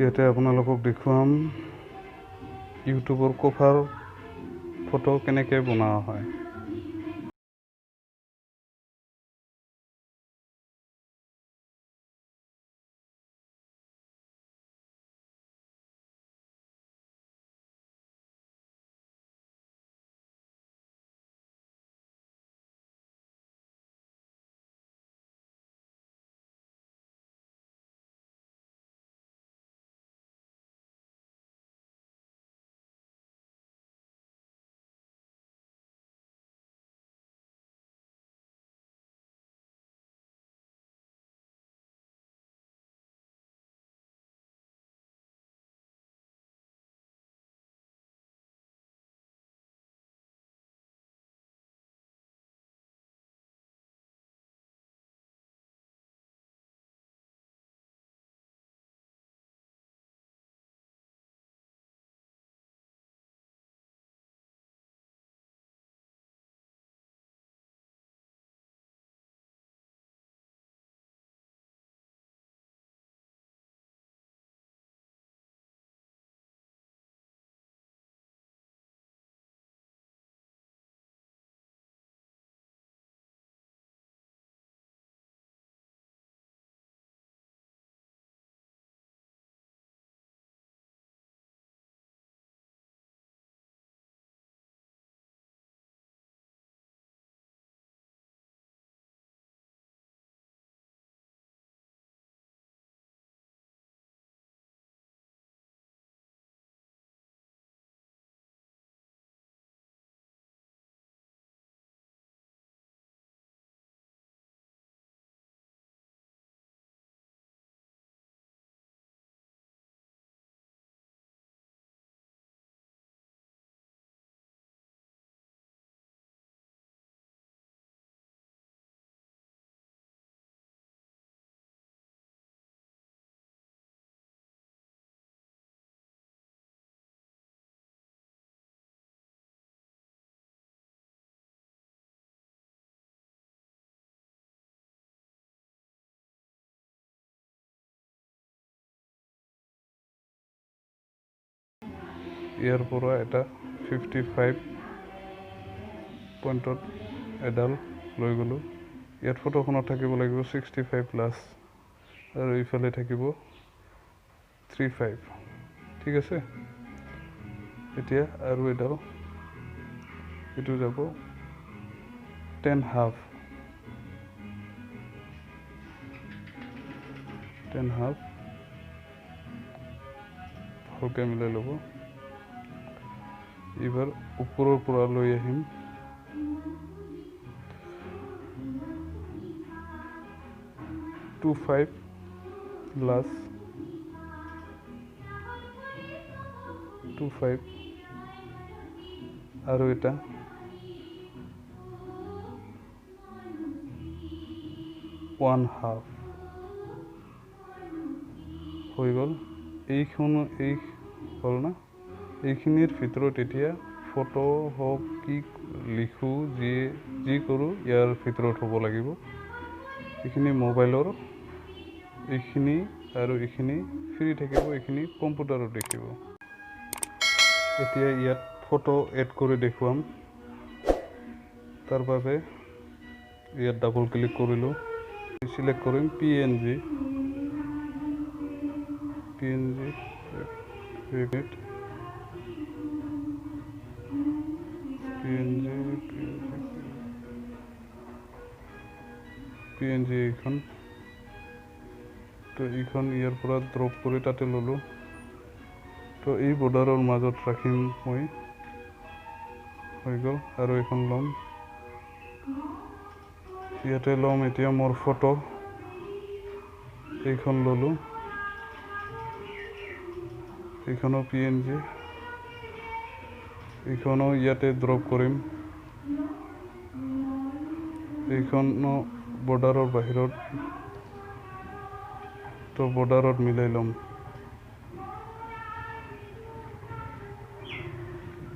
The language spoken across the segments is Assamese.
ইয়াতে আপোনালোকক দেখুৱাম ইউটিউবৰ কভাৰ ফটো কেনেকৈ বনোৱা হয়। ইয়াৰ পৰা এটা 55 পইণ্টত এডাল লৈ গ'লোঁ। ইয়াত ফটোখনত থাকিব লাগিব 65+ আৰু ইফালে থাকিব 35। ঠিক আছে, এতিয়া আৰু এডাল এইটো যাব 10.5 ভালকৈ মিলাই ল'ব। এইবাৰ ওপৰৰ পৰা লৈ আহিম 25 আৰু এটা 1/2 হৈ গ'ল। এই হ'ল না, এইখিনিৰ ভিতৰত এতিয়া ফটো হওক কি লিখোঁ যি কৰোঁ ইয়াৰ ভিতৰত হ'ব লাগিব। এইখিনি মোবাইলৰ, এইখিনি আৰু এইখিনি ফ্ৰী থাকিব, এইখিনি কম্পিউটাৰত দেখিব। এতিয়া ইয়াত ফটো এড কৰি দেখুৱাম। তাৰ বাবে ইয়াত ডাবল ক্লিক কৰিলোঁ, চিলেক্ট কৰিম PNG এইখন। তো এইখন ইয়াৰ পৰা ড্ৰপ কৰি তাতে ল'লোঁ। তো এই বৰ্ডাৰৰ মাজত ৰাখিম মই, হৈ গ'ল। আৰু এইখন ল'ম, ইয়াতে ল'ম এতিয়া মোৰ ফটো, এইখন ল'লোঁ। এইখনো PNG, এইখনো ইয়াতে ড্ৰপ কৰিম। এইখনো বৰ্ডাৰৰ বাহিৰত, তো বৰ্ডাৰত মিলাই ল'ম।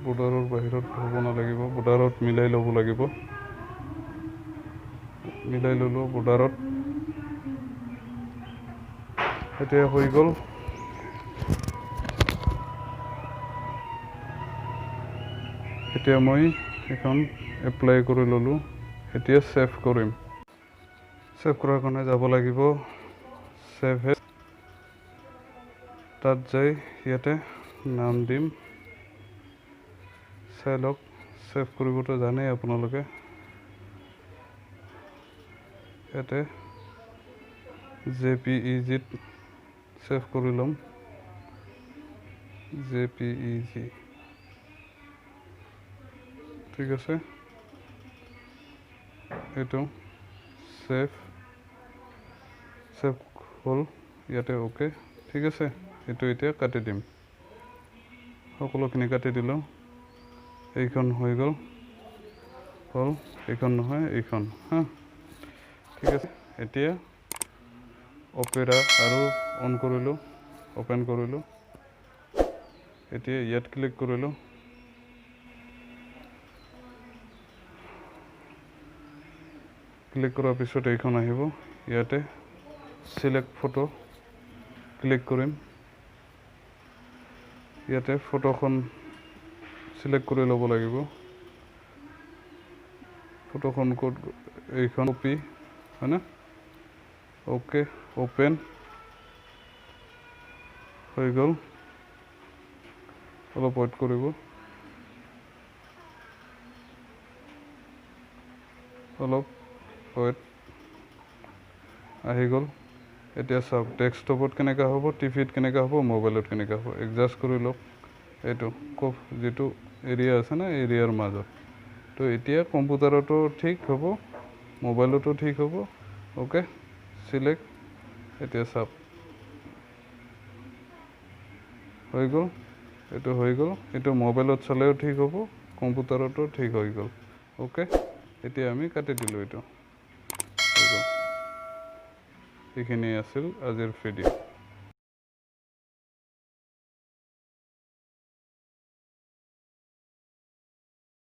বৰ্ডাৰৰ বাহিৰত হ'ব নালাগিব, বৰ্ডাৰত মিলাই ল'ব লাগিব। মিলাই ল'লোঁ বৰ্ডাৰত। এতিয়া হৈ গ'ল। এতিয়া মই এখন এপ্লাই কৰি ল'লোঁ এতিয়া ছেভ কৰিম ছেভ কৰাৰ কাৰণে যাব লাগিব ছেভ এজ তাত যাই ইয়াতে নাম দিম চাই লওক ছেভ কৰিবতো জানেই আপোনালোকে ইয়াতে JPEG ছেভ কৰি ল'ম JPEG ঠিক আছে এইটো ছেভ হ'ল ইয়াতে ওকে ঠিক আছে এইটো এতিয়া কাটি দিম সকলোখিনি কাটি দিলোঁ এইখন হৈ গ'ল এইখন নহয় এইখন হা ঠিক আছে এতিয়া অপেৰা আৰু অন কৰিলোঁ ওপেন কৰিলোঁ এতিয়া ইয়াত ক্লিক কৰিলোঁ ক্লিক কৰাৰ পিছত এইখন আহিব ইয়াতে সিলেক্ট ফটো ক্লিক কৰিম ইয়াতে ফটোখন সিলেক্ট কৰি ল'ব লাগিব ফটোখন ক'ত এইখন কপি হয় না ওকে ওপেন হৈ গ'ল অলপ ৱেইট কৰিব অলপ ৱেইট আহি গ'ল এতিয়া চাওক ডেস্কটপত কেনেকৈ হ'ব টিভিত কেনেকৈ হ'ব মোবাইলত কেনেকৈ হ'ব এডজাষ্ট কৰি লওক এইটো যিটো এৰিয়া আছে না এৰিয়াৰ মাজত তো এতিয়া কম্পিউটাৰতো ঠিক হ'ব মোবাইলতো ঠিক হ'ব ওকে সিলেক্ট এতিয়া চাওক হৈ গ'ল এইটো হৈ গ'ল এইটো মোবাইলত চালেও ঠিক হ'ব কম্পিউটাৰতো ঠিক হৈ গ'ল ওকে এতিয়া আমি কাটি দিলোঁ এইটো এইখিনিয়ে আছিল আজিৰ ভিডিঅ'